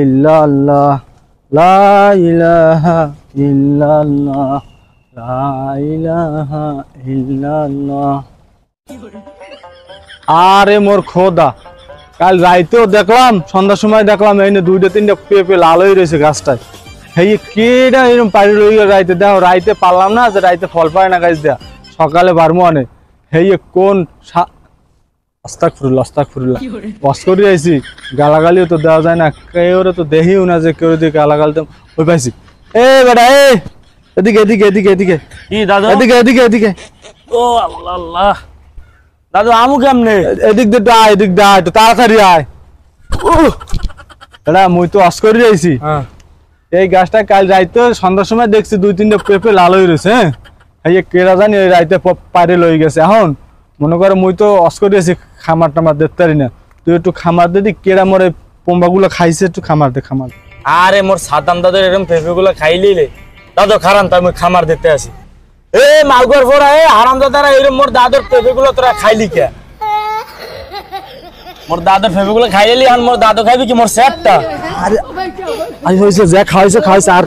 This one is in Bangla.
ইল্লাল্লাহ লা ইলাহা ইল্লাল্লাহ লা ইলাহা ইল্লাল্লাহ। আরে মোর খোদা, কাল রাইতেও দেখলাম, সন্ধ্যার সময় দেখলাম এই দুইটা তিনটা পেঁপে লাল হয়ে রয়েছে গাছটায়। এই কেডা এরকম পাড়ি রয়ে গেল রাইতে? দেখো রাইতে পারলাম না, যে রাইতে ফল পায় না গাছ দেয়া, সকালে বারমো আনে। হেই কোন আস্তাগফিরুল্লাহ আস্তাগফিরুল্লাহ ওয়াজ করে আইছি, গালাগালিও তো দেওয়া যায় না, কেউ তো দেখিও না যে কেউ দিকে গালাগালি দেব। ওই পাইছি, এ বেটা এ এদিকে এদিকে এদিকে এদিকে। কি দাদু? এদিকে এদিকে এদিকে। ও আল্লাহ আল্লাহ, দাদু আমু কেমনে? এদিক দিয়ে আয়, এদিক দিয়ে আয়, তো তাড়াতাড়ি আয়। এটা মুই তো ওয়াজ করে আইছি। এই গাছটা কাল রাইতে সন্ধ্যার সময় দেখছি দুই তিনটা পেঁপে লাল হয়ে রয়েছে। হ্যাঁ, এই কেরা জানি ওই রাইতে পারে লই গেছে। এখন মনে করে মুই তো অস করেছি, খামার টামার দেখতে পারি না, তুই একটু খামার দে, কেরা মরে পোম্বাগুলো খাইছে, একটু খামার দে খামার। আরে মোর সাদাম দাদুর এরকম পেঁপে গুলো খাইলিলে দাদু খারান, তাই মুই খামার দিতে আসি। এ মালগর ফোরা, এ হারাম দাদারা, এরকম মোর দাদুর পেঁপে গুলো তোরা খাইলি কে? মোর দাদুর পেঁপে গুলো খাইলি, আর মোর দাদু খাইবি কি মোর সেটটা? আরে হয়েছে, যা খাওয়াইছে খাওয়াইছে, আর